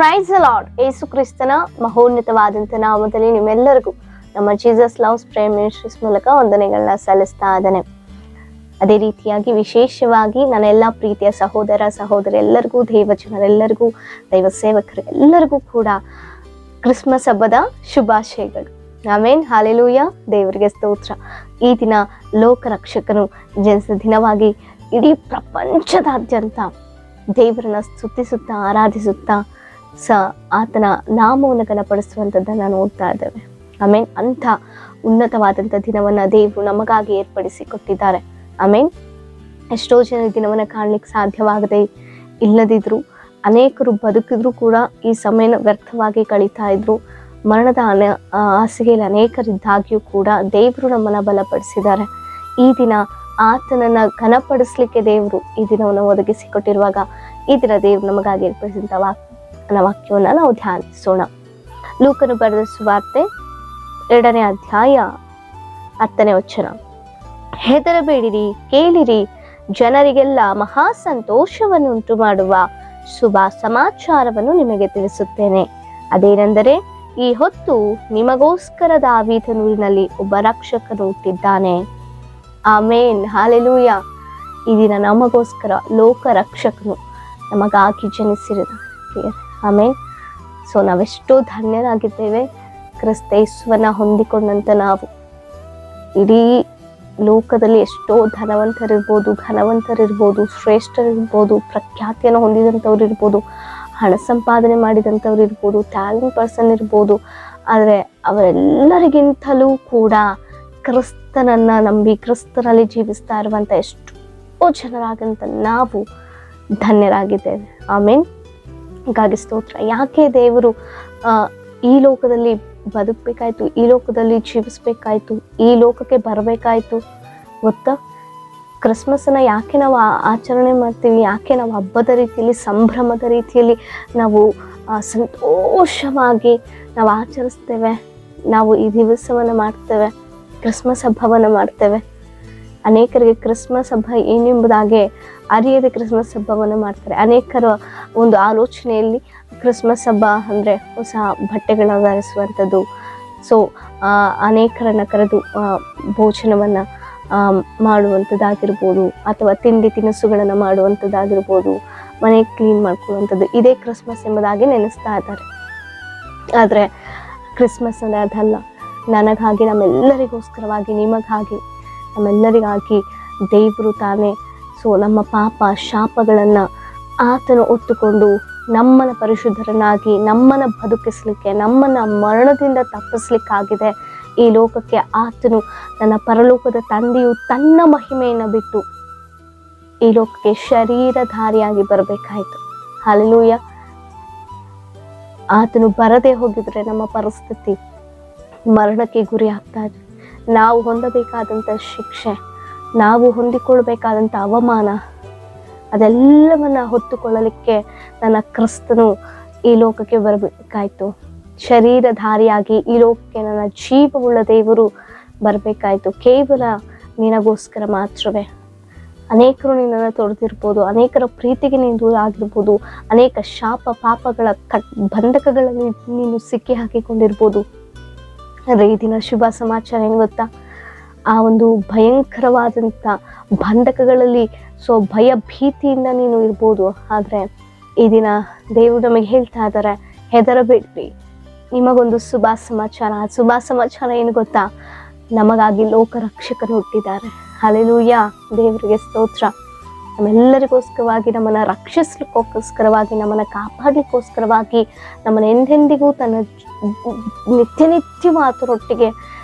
Praise the lord. ಯೇಸು ಕ್ರಿಸ್ತನ ಮಹೋನ್ನತವಾದಂಥ ನಾಮದಲ್ಲಿ ನಿಮ್ಮೆಲ್ಲರಿಗೂ ನಮ್ಮ ಜೀಸಸ್ ಲವ್ಸ್ ಪ್ರೇಯರ್ ಮಿನಿಸ್ಟ್ರೀಸ್ ಮೂಲಕ ವಂದನೆಗಳನ್ನ ಸಲ್ಲಿಸ್ತಾ ಇದ್ದೇನೆ. ಅದೇ ರೀತಿಯಾಗಿ ವಿಶೇಷವಾಗಿ ನನ್ನ ಎಲ್ಲ ಪ್ರೀತಿಯ ಸಹೋದರ ಸಹೋದರಿ ಎಲ್ಲರಿಗೂ, ದೈವಜನರೆಲ್ಲರಿಗೂ, ದೈವ ಸೇವಕರು ಎಲ್ಲರಿಗೂ ಕೂಡ ಕ್ರಿಸ್ಮಸ್ ಹಬ್ಬದ ಶುಭಾಶಯಗಳು. ಆಮೇನ್, ಹಾಲೆಲೂಯ, ದೇವರಿಗೆ ಸ್ತೋತ್ರ. ಈ ದಿನ ಲೋಕರಕ್ಷಕನು ಜನಿಸಿದ ದಿನವಾಗಿ ಇಡೀ ಪ್ರಪಂಚದಾದ್ಯಂತ ದೇವರನ್ನ ಸ್ತುತಿಸುತ್ತಾ ಆರಾಧಿಸುತ್ತಾ ಆತನ ನಾಮವನ್ನು ಘನಪಡಿಸುವಂಥದ್ದನ್ನು ನೋಡ್ತಾ ಇದ್ದೇವೆ. ಆಮೇನ್. ಅಂಥ ಉನ್ನತವಾದಂಥ ದಿನವನ್ನು ದೇವರು ನಮಗಾಗಿ ಏರ್ಪಡಿಸಿ ಕೊಟ್ಟಿದ್ದಾರೆ. ಆಮೇನ್. ಎಷ್ಟೋ ಜನ ದಿನವನ್ನು ಕಾಣಲಿಕ್ಕೆ ಸಾಧ್ಯವಾಗದೆ ಇಲ್ಲದಿದ್ರು, ಅನೇಕರು ಬದುಕಿದ್ರು ಕೂಡ ಈ ಸಮಯನ ವ್ಯರ್ಥವಾಗಿ ಕಳೀತಾ ಇದ್ರು. ಮರಣದ ಹಾಸಿಗೆಯಲ್ಲಿ ಅನೇಕರಿದ್ದಾಗಿಯೂ ಕೂಡ ದೇವರು ನಮ್ಮನ್ನು ಬಲಪಡಿಸಿದ್ದಾರೆ. ಈ ದಿನ ಆತನನ್ನ ಘನಪಡಿಸ್ಲಿಕ್ಕೆ ದೇವರು ಈ ದಿನವನ್ನು ಒದಗಿಸಿಕೊಟ್ಟಿರುವಾಗ ಈ ದಿನ ದೇವರು ನಮಗಾಗಿ ಏರ್ಪಡಿಸಿದಂಥ ವಾಕ್ಯವನ್ನು ನಾವು ಧ್ಯಾನಿಸೋಣ. ಲೂಕನು ಬರೆದ ಸುವಾರ್ತೆ 2ನೇ ಅಧ್ಯಾಯ 10ನೇ ವಚನ. ಹೆದರಬೇಡಿರಿ, ಕೇಳಿರಿ, ಜನರಿಗೆಲ್ಲ ಮಹಾ ಸಂತೋಷವನ್ನು ಉಂಟು ಮಾಡುವ ಶುಭ ಸಮಾಚಾರವನ್ನು ನಿಮಗೆ ತಿಳಿಸುತ್ತೇನೆ. ಅದೇನೆಂದರೆ, ಈ ಹೊತ್ತು ನಿಮಗೋಸ್ಕರ ದಾವೀದನೂರಿನಲ್ಲಿ ಒಬ್ಬ ರಕ್ಷಕನು ಹುಟ್ಟಿದ್ದಾನೆ. ಆಮೇನ್, ಹಾಲೆಲೂಯ. ಈ ದಿನ ನಮಗೋಸ್ಕರ ಲೋಕ ರಕ್ಷಕನು ನಮಗಾಗಿ ಜನಿಸಿರುತ್ತಾನೆ. ಆಮೇನ್. ಸೊ ನಾವೆಷ್ಟೋ ಧನ್ಯರಾಗಿದ್ದೇವೆ. ಕ್ರಿಸ್ತ ಯೇಸುವನ್ನ ಹೊಂದಿಕೊಂಡಂತ ನಾವು ಇಡೀ ಲೋಕದಲ್ಲಿ ಎಷ್ಟೋ ಧನವಂತರಿರ್ಬೋದು, ಘನವಂತರಿರ್ಬೋದು, ಶ್ರೇಷ್ಠರಿರ್ಬೋದು, ಪ್ರಖ್ಯಾತಿಯನ್ನು ಹೊಂದಿದಂಥವ್ರು ಇರ್ಬೋದು, ಹಣ ಸಂಪಾದನೆ ಮಾಡಿದಂಥವ್ರು ಇರ್ಬೋದು, ಟ್ಯಾಲೆಂಟ್ ಪರ್ಸನ್ ಇರ್ಬೋದು. ಆದರೆ ಅವರೆಲ್ಲರಿಗಿಂತಲೂ ಕೂಡ ಕ್ರಿಸ್ತನನ್ನ ನಂಬಿ ಕ್ರಿಸ್ತನಲ್ಲಿ ಜೀವಿಸ್ತಾ ಇರುವಂಥ ಎಷ್ಟೋ ಜನರಾಗಂತ ನಾವು ಧನ್ಯರಾಗಿದ್ದೇವೆ. ಆಮೇನ್. ಹೀಗಾಗಿ ಸ್ತೋತ್ರ. ಯಾಕೆ ದೇವರು ಈ ಲೋಕದಲ್ಲಿ ಬದುಕಬೇಕಾಯ್ತು, ಈ ಲೋಕದಲ್ಲಿ ಜೀವಿಸ್ಬೇಕಾಯ್ತು, ಈ ಲೋಕಕ್ಕೆ ಬರಬೇಕಾಯ್ತು ಗೊತ್ತಾ? ಕ್ರಿಸ್ಮಸ್ನ ಯಾಕೆ ನಾವು ಆಚರಣೆ ಮಾಡ್ತೀವಿ, ಯಾಕೆ ನಾವು ಹಬ್ಬದ ರೀತಿಯಲ್ಲಿ, ಸಂಭ್ರಮದ ರೀತಿಯಲ್ಲಿ ನಾವು ಸಂತೋಷವಾಗಿ ನಾವು ಆಚರಿಸ್ತೇವೆ, ನಾವು ಈ ದಿವಸವನ್ನು ಮಾಡ್ತೇವೆ, ಕ್ರಿಸ್ಮಸ್ ಹಬ್ಬವನ್ನು ಮಾಡ್ತೇವೆ. ಅನೇಕರಿಗೆ ಕ್ರಿಸ್ಮಸ್ ಹಬ್ಬ ಏನೆಂಬುದಾಗೆ ಅರಿಯದೆ ಕ್ರಿಸ್ಮಸ್ ಹಬ್ಬವನ್ನು ಮಾಡ್ತಾರೆ. ಅನೇಕರ ಒಂದು ಆಲೋಚನೆಯಲ್ಲಿ ಕ್ರಿಸ್ಮಸ್ ಹಬ್ಬ ಅಂದರೆ ಹೊಸ ಬಟ್ಟೆಗಳನ್ನು ಧರಿಸುವಂಥದ್ದು. ಸೊ ಅನೇಕರನ್ನು ಕರೆದು ಭೋಜನವನ್ನು ಮಾಡುವಂಥದ್ದಾಗಿರ್ಬೋದು, ಅಥವಾ ತಿಂಡಿ ತಿನಿಸುಗಳನ್ನು ಮಾಡುವಂಥದ್ದಾಗಿರ್ಬೋದು, ಮನೆ ಕ್ಲೀನ್ ಮಾಡ್ಕೊಳ್ಳುವಂಥದ್ದು, ಇದೇ ಕ್ರಿಸ್ಮಸ್ ಎಂಬುದಾಗಿ ನೆನೆಸ್ತಾ ಇದ್ದಾರೆ. ಆದರೆ ಕ್ರಿಸ್ಮಸ್ ಅಂದರೆ ಅದಲ್ಲ. ನನಗಾಗಿ, ನಮ್ಮೆಲ್ಲರಿಗೋಸ್ಕರವಾಗಿ, ನಿಮಗಾಗಿ, ನಮ್ಮೆಲ್ಲರಿಗಾಗಿ ದೇವರು ತಾನೇ ನಮ್ಮ ಪಾಪ ಶಾಪಗಳನ್ನು ಆತನು ಹೊತ್ತುಕೊಂಡು ನಮ್ಮನ್ನು ಪರಿಶುದ್ಧರನ್ನಾಗಿ, ನಮ್ಮನ್ನು ಬದುಕಿಸ್ಲಿಕ್ಕೆ, ನಮ್ಮನ್ನು ಮರಣದಿಂದ ತಪ್ಪಿಸ್ಲಿಕ್ಕಾಗಿದೆ ಈ ಲೋಕಕ್ಕೆ ಆತನು, ನನ್ನ ಪರಲೋಕದ ತಂದೆಯು ತನ್ನ ಮಹಿಮೆಯನ್ನು ಬಿಟ್ಟು ಈ ಲೋಕಕ್ಕೆ ಶರೀರಧಾರಿಯಾಗಿ ಬರಬೇಕಾಯಿತು. ಹಲ್ಲೆಲೂಯ. ಆತನು ಬರದೇ ಹೋಗಿದ್ರೆ ನಮ್ಮ ಪರಿಸ್ಥಿತಿ ಮರಣಕ್ಕೆ ಗುರಿ ಆಗ್ತಾ ಇದೆ. ನಾವು ಹೊಂದಬೇಕಾದಂಥ ಶಿಕ್ಷೆ, ನಾವು ಹೊಂದಿಕೊಳ್ಬೇಕಾದಂಥ ಅವಮಾನ, ಅದೆಲ್ಲವನ್ನ ಹೊತ್ತುಕೊಳ್ಳಲಿಕ್ಕೆ ನನ್ನ ಕ್ರಿಸ್ತನು ಈ ಲೋಕಕ್ಕೆ ಬರಬೇಕಾಯ್ತು. ಶರೀರಧಾರಿಯಾಗಿ ಈ ಲೋಕಕ್ಕೆ ನನ್ನ ಜೀವವುಳ್ಳ ದೇವರು ಬರಬೇಕಾಯ್ತು. ಕೇವಲ ನಿನಗೋಸ್ಕರ ಮಾತ್ರವೇ. ಅನೇಕರು ನಿನ್ನನ್ನು ತೊರೆದಿರ್ಬೋದು, ಅನೇಕರ ಪ್ರೀತಿಗೆ ನೀನು ದೂರ ಆಗಿರ್ಬೋದು, ಅನೇಕ ಶಾಪ ಪಾಪಗಳ ಬಂಧಕಗಳಲ್ಲಿ ನೀನು ಸಿಕ್ಕಿ ಹಾಕಿಕೊಂಡಿರ್ಬೋದು. ಆದರೆ ಈ ದಿನ ಶುಭ ಸಮಾಚಾರ ಏನು ಗೊತ್ತಾ? ಆ ಒಂದು ಭಯಂಕರವಾದಂಥ ಬಂಧಕಗಳಲ್ಲಿ ಭಯ ಭೀತಿಯಿಂದ ನೀನು ಇರ್ಬೋದು. ಆದರೆ ಈ ದಿನ ದೇವರು ನಮಗೆ ಹೇಳ್ತಾ ಇದ್ದಾರೆ, ಹೆದರಬೇಡ್ರಿ, ನಿಮಗೊಂದು ಶುಭ ಸಮಾಚಾರ. ಆ ಶುಭ ಸಮಾಚಾರ ಏನು ಗೊತ್ತಾ? ನಮಗಾಗಿ ಲೋಕ ರಕ್ಷಕರು ಹುಟ್ಟಿದ್ದಾರೆ. ಹಲ್ಲೆಲೂಯಾ, ದೇವರಿಗೆ ಸ್ತೋತ್ರ. ನಮ್ಮೆಲ್ಲರಿಗೋಸ್ಕರವಾಗಿ, ನಮ್ಮನ್ನು ರಕ್ಷಿಸ್ಲಿಕ್ಕೋಸ್ಕರವಾಗಿ, ನಮ್ಮನ್ನು ಕಾಪಾಡಲಿಕ್ಕೋಸ್ಕರವಾಗಿ, ನಮ್ಮನ್ನು ಎಂದೆಂದಿಗೂ ತನ್ನ ನಿತ್ಯನಿತ್ಯವೂ ಆತನೊಟ್ಟಿಗೆ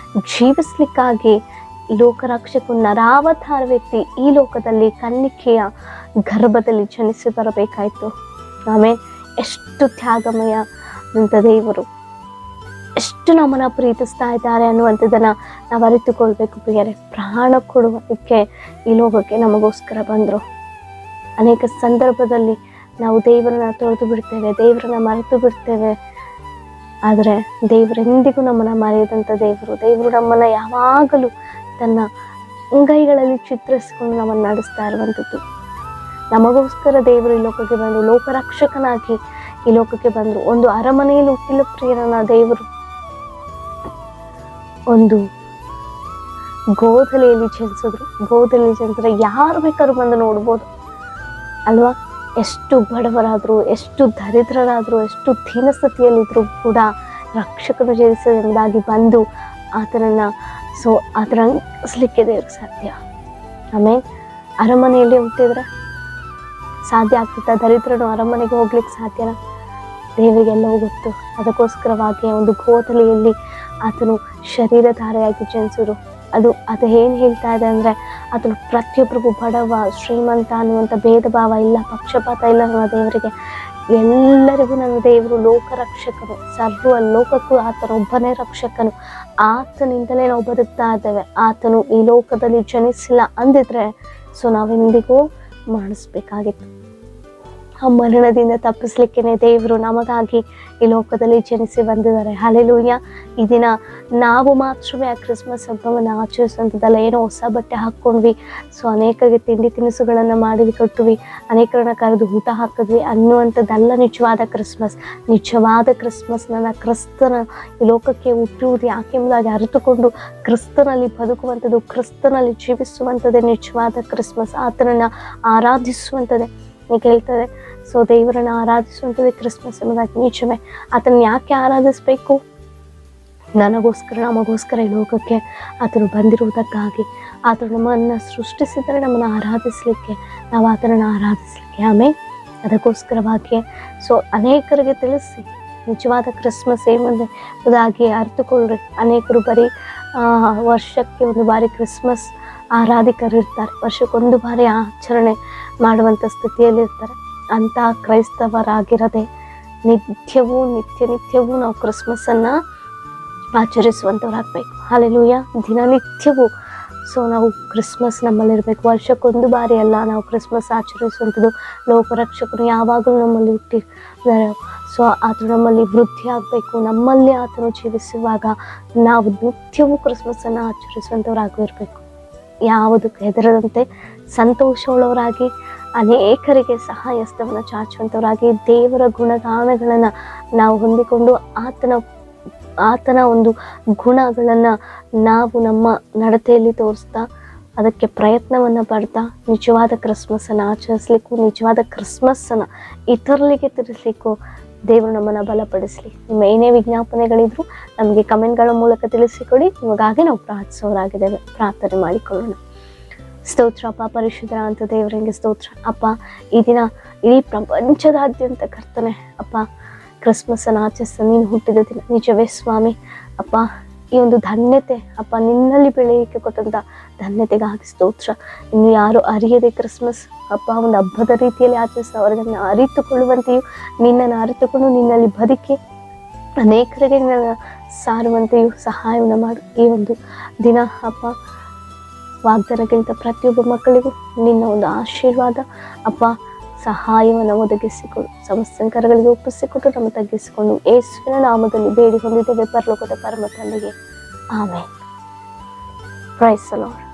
ಜೀವಿಸ್ಲಿಕ್ಕಾಗಿ ಲೋಕರಕ್ಷಕ ನರಾವತಾರ ವ್ಯಕ್ತಿ ಈ ಲೋಕದಲ್ಲಿ ಕನ್ನಿಕೆಯ ಗರ್ಭದಲ್ಲಿ ಜನಿಸಿ ಬರಬೇಕಾಯ್ತು. ಆಮೇಲೆ ಎಷ್ಟು ತ್ಯಾಗಮಯ ಅಂತ ದೇವರು, ಎಷ್ಟು ನಮ್ಮನ್ನ ಪ್ರೀತಿಸ್ತಾ ಇದ್ದಾರೆ ಅನ್ನುವಂಥದ್ದನ್ನ ನಾವು ಅರಿತುಕೊಳ್ಬೇಕು ಪ್ರಿಯರೇ. ಪ್ರಾಣ ಕೊಡುವುದಕ್ಕೆ ಈ ಲೋಕಕ್ಕೆ ನಮಗೋಸ್ಕರ ಬಂದರು. ಅನೇಕ ಸಂದರ್ಭದಲ್ಲಿ ನಾವು ದೇವರನ್ನ ತೊರೆದು ಬಿಡ್ತೇವೆ, ದೇವರನ್ನ ಮರೆತು ಬಿಡ್ತೇವೆ. ಆದರೆ ದೇವರೆಂದಿಗೂ ನಮ್ಮನ್ನ ಮರೆಯದಂಥ ದೇವರು ನಮ್ಮನ್ನ ಯಾವಾಗಲೂ ತನ್ನ ಅಂಗೈಗಳಲ್ಲಿ ಚಿತ್ರಿಸಿಕೊಂಡು ನಮ್ಮನ್ನು ನಡೆಸ್ತಾ ಇರುವಂಥದ್ದು. ನಮಗೋಸ್ಕರ ದೇವರು ಈ ಲೋಕಕ್ಕೆ ಬಂದರು, ಲೋಕರಕ್ಷಕನಾಗಿ ಈ ಲೋಕಕ್ಕೆ ಬಂದರು. ಒಂದು ಅರಮನೆಯಲ್ಲಿ ಹುಟ್ಟಿಲ್ಲ ಪ್ರಿಯರನ್ನ ದೇವರು, ಒಂದು ಗೋದಲಿಯಲ್ಲಿ ಜನಿಸಿದ್ರು. ಗೋದಲಿಯಲ್ಲಿ ಜನಿಸಿದ್ರೆ ಯಾರು ಬೇಕಾದ್ರೂ ಬಂದು ನೋಡ್ಬೋದು ಅಲ್ವಾ. ಎಷ್ಟು ಬಡವರಾದ್ರು, ಎಷ್ಟು ದರಿದ್ರರಾದ್ರು, ಎಷ್ಟು ದೀನಸ್ಥಿತಿಯಲ್ಲಿದ್ರು ಕೂಡ ರಕ್ಷಕನು ಜನಿಸೋದ್ರಿಂದಾಗಿ ಬಂದು ಆತನನ್ನ ಆತನಿಸ್ಲಿಕ್ಕೆ ದೇವ್ರಿಗೆ ಸಾಧ್ಯ. ಆಮೇಲೆ ಅರಮನೆಯಲ್ಲಿ ಹುಟ್ಟಿದ್ರೆ ಸಾಧ್ಯ ಆಗ್ತಿತ್ತ? ದರಿದ್ರನು ಅರಮನೆಗೆ ಹೋಗ್ಲಿಕ್ಕೆ ಸಾಧ್ಯನಾ? ದೇವರಿಗೆಲ್ಲವೂ ಗೊತ್ತು. ಅದಕ್ಕೋಸ್ಕರವಾಗಿ ಒಂದು ಗೋದಲಿಯಲ್ಲಿ ಆತನು ಶರೀರಧಾರೆಯಾಗಿ ಜನಿಸಿದ್ರು. ಅದು ಏನು ಹೇಳ್ತಾ ಇದೆ ಅಂದರೆ, ಆತನು ಪ್ರತಿಯೊಬ್ಬರಿಗೂ ಬಡವ ಶ್ರೀಮಂತ ಅನ್ನುವಂಥ ಭೇದ ಭಾವ ಇಲ್ಲ, ಪಕ್ಷಪಾತ ಇಲ್ಲ. ನನ್ನ ದೇವರಿಗೆ ಎಲ್ಲರಿಗೂ ನನ್ನ ದೇವರು ಲೋಕರಕ್ಷಕನು, ಸರ್ವ ಲೋಕಕ್ಕೂ ಆತನೊಬ್ಬನೇ ರಕ್ಷಕನು. ಆತನಿಂದಲೇ ನಾವು ಬದುಕ್ತಾ ಇದ್ದೇವೆ. ಆತನು ಈ ಲೋಕದಲ್ಲಿ ಜನಿಸಿಲ್ಲ ಅಂದಿದ್ರೆ ನಾವೆಂದಿಗೂ ಮಾಡಿಸ್ಬೇಕಾಗಿತ್ತು. ಆ ಮರಣದಿಂದ ತಪ್ಪಿಸ್ಲಿಕ್ಕೇನೆ ದೇವರು ನಮಗಾಗಿ ಈ ಲೋಕದಲ್ಲಿ ಜನಿಸಿ ಬಂದಿದ್ದಾರೆ. ಹಲ್ಲೆಲೂಯಾ. ಈ ದಿನ ನಾವು ಮಾತ್ರವೇ ಆ ಕ್ರಿಸ್ಮಸ್ ಹಬ್ಬವನ್ನು ಆಚರಿಸುವಂಥದ್ದಲ್ಲ. ಏನೋ ಹೊಸ ಬಟ್ಟೆ ಹಾಕ್ಕೊಂಡ್ವಿ, ಅನೇಕರಿಗೆ ತಿಂಡಿ ತಿನಿಸುಗಳನ್ನು ಮಾಡಿ ಕೊಟ್ವಿ, ಅನೇಕರನ್ನ ಕರೆದು ಊಟ ಹಾಕಿದ್ವಿ ಅನ್ನುವಂಥದ್ದಲ್ಲ ನಿಜವಾದ ಕ್ರಿಸ್ಮಸ್. ನಿಜವಾದ ಕ್ರಿಸ್ಮಸ್ ನನ್ನ ಕ್ರಿಸ್ತನ ಈ ಲೋಕಕ್ಕೆ ಹುಟ್ಟುವುದು ಯಾಕೆಂಬುದಾಗಿ ಅರಿತುಕೊಂಡು ಕ್ರಿಸ್ತನಲ್ಲಿ ಬದುಕುವಂಥದ್ದು, ಕ್ರಿಸ್ತನಲ್ಲಿ ಜೀವಿಸುವಂಥದ್ದೇ ನಿಜವಾದ ಕ್ರಿಸ್ಮಸ್. ಆತನನ್ನು ಆರಾಧಿಸುವಂಥದ್ದೇ ಹೇಳ್ತದೆ. ದೇವರನ್ನು ಆರಾಧಿಸುವಂಥದ್ದೇ ಕ್ರಿಸ್ಮಸ್ ಎಂಬುದಾಗಿ ನಿಜವೇ. ಆತನ ಯಾಕೆ ಆರಾಧಿಸ್ಬೇಕು? ನನಗೋಸ್ಕರ ನಮಗೋಸ್ಕರ ಈ ಲೋಕಕ್ಕೆ ಆತನು ಬಂದಿರುವುದಕ್ಕಾಗಿ. ಆತನು ನಮ್ಮನ್ನು ಸೃಷ್ಟಿಸಿದರೆ ನಮ್ಮನ್ನು ಆರಾಧಿಸಲಿಕ್ಕೆ, ನಾವು ಆತನನ್ನು ಆರಾಧಿಸಲಿಕ್ಕೆ. ಆಮೇಲೆ ಅದಕ್ಕೋಸ್ಕರವಾಗಿ ಅನೇಕರಿಗೆ ತಿಳಿಸಿ ನಿಜವಾದ ಕ್ರಿಸ್ಮಸ್ ಏನೆಂಬುದಾಗಿ ಅರಿತುಕೊಳ್ಳ್ರಿ. ಅನೇಕರು ಬರೀ ವರ್ಷಕ್ಕೆ ಒಂದು ಬಾರಿ ಕ್ರಿಸ್ಮಸ್ ಆರಾಧಿಕರಿರ್ತಾರೆ, ವರ್ಷಕ್ಕೊಂದು ಬಾರಿ ಆಚರಣೆ ಮಾಡುವಂಥ ಸ್ಥಿತಿಯಲ್ಲಿರ್ತಾರೆ. ಅಂಥ ಕ್ರೈಸ್ತವರಾಗಿರದೆ ನಿತ್ಯವೂ ನಾವು ಕ್ರಿಸ್ಮಸ್ಸನ್ನು ಆಚರಿಸುವಂಥವ್ರಾಗಬೇಕು. ಹಲ್ಲೆಲೂಯಾ. ದಿನನಿತ್ಯವೂ ನಾವು ಕ್ರಿಸ್ಮಸ್ ನಮ್ಮಲ್ಲಿರಬೇಕು. ವರ್ಷಕ್ಕೊಂದು ಬಾರಿ ಅಲ್ಲ ನಾವು ಕ್ರಿಸ್ಮಸ್ ಆಚರಿಸುವಂಥದ್ದು. ಲೋಕರಕ್ಷಕರು ಯಾವಾಗಲೂ ನಮ್ಮಲ್ಲಿ ಹುಟ್ಟಿದ್ದಾರೆ. ಆತನು ನಮ್ಮಲ್ಲಿ ವೃದ್ಧಿ ಆಗಬೇಕು. ನಮ್ಮಲ್ಲಿ ಆತನು ಜೀವಿಸುವಾಗ ನಾವು ನಿತ್ಯವೂ ಕ್ರಿಸ್ಮಸ್ಸನ್ನು ಆಚರಿಸುವಂಥವ್ರಾಗಿರಬೇಕು. ಯಾವುದಕ್ಕೆ ಹೆದರದಂತೆ ಸಂತೋಷವುಳ್ಳವರಾಗಿ, ಅನೇಕರಿಗೆ ಸಹಾಯಸ್ತವನ್ನು ಚಾಚುವಂಥವರಾಗಿ, ದೇವರ ಗುಣಗಾನಗಳನ್ನು ನಾವು ಹೊಂದಿಕೊಂಡು ಆತನ ಒಂದು ಗುಣಗಳನ್ನು ನಾವು ನಮ್ಮ ನಡತೆಯಲ್ಲಿ ತೋರಿಸ್ತಾ, ಅದಕ್ಕೆ ಪ್ರಯತ್ನವನ್ನು ಪಡ್ತಾ ನಿಜವಾದ ಕ್ರಿಸ್ಮಸ್ಸನ್ನು ಆಚರಿಸ್ಲಿಕ್ಕೂ, ನಿಜವಾದ ಕ್ರಿಸ್ಮಸ್ಸನ್ನು ಇತರರಿಗೆ ತಿಳಿಸ್ಲಿಕ್ಕೂ ದೇವರು ನಮ್ಮನ್ನು ಬಲಪಡಿಸಲಿ. ನಿಮ್ಮ ಏನೇ ವಿಜ್ಞಾಪನೆಗಳಿದ್ರು ನಮಗೆ ಕಮೆಂಟ್ಗಳ ಮೂಲಕ ತಿಳಿಸಿಕೊಡಿ. ನಿಮಗಾಗಿ ನಾವು ಪ್ರಾರ್ಥಿಸೋರಾಗಿದ್ದೇವೆ. ಪ್ರಾರ್ಥನೆ ಮಾಡಿಕೊಳ್ಳೋಣ. ಸ್ತೋತ್ರ ಅಪ್ಪ, ಪರಿಶುದ್ಧ ಅಂತ ದೇವರಿಗೆ ಸ್ತೋತ್ರ ಅಪ್ಪ. ಈ ದಿನ ಇಡೀ ಪ್ರಪಂಚದಾದ್ಯಂತ ಕರ್ತನೆ ಅಪ್ಪ ಕ್ರಿಸ್ಮಸ್ಸನ್ನು ಆಚರಿಸ್ತಾ ನೀನು ಹುಟ್ಟಿದ ದಿನ ನಿಜವೇ ಸ್ವಾಮಿ ಅಪ್ಪ. ಈ ಒಂದು ಧನ್ಯತೆ ಅಪ್ಪ, ನಿನ್ನಲ್ಲಿ ಬೆಳೆಯಲಿಕ್ಕೆ ಕೊಟ್ಟಂಥ ಧನ್ಯತೆಗಾಗಿ ಸ್ತೋತ್ರ. ಇನ್ನು ಯಾರು ಅರಿಯದೆ ಕ್ರಿಸ್ಮಸ್ ಅಪ್ಪ ಒಂದು ಹಬ್ಬದ ರೀತಿಯಲ್ಲಿ ಆಚರಿಸ್ತಾ ಅವರನ್ನು ಅರಿತುಕೊಳ್ಳುವಂತೆಯೂ, ನಿನ್ನನ್ನು ಅರಿತುಕೊಂಡು ನಿನ್ನಲ್ಲಿ ಬದುಕಿ ಅನೇಕರಿಗೆ ನಿನ್ನ ಸಾರುವಂತೆಯೂ ಸಹಾಯವನ್ನು ಮಾಡು. ಈ ಒಂದು ದಿನ ಅಪ್ಪ ವಾಗ್ದಾನಕ್ಕಿಂತ ಪ್ರತಿಯೊಬ್ಬ ಮಕ್ಕಳಿಗೂ ನಿನ್ನ ಒಂದು ಆಶೀರ್ವಾದ ಅಪ್ಪ ಸಹಾಯವನ್ನು ಒದಗಿಸಿಕೊಡು. ಸಮಸ್ಯೆಗಳಿಗೆ ಒಪ್ಪಿಸಿಕೊಟ್ಟು ನಮ್ಮ ತಗ್ಗಿಸಿಕೊಂಡು ಯೇಸುವಿನ ನಾಮದಲ್ಲಿ ಬೇಡಿ ಹೊಂದಿದ್ದೇವೆ ಪರಲೋಕದ ಪರಮ ತಂದೆಗೆ. ಆಮೆನ್. Praise the lord.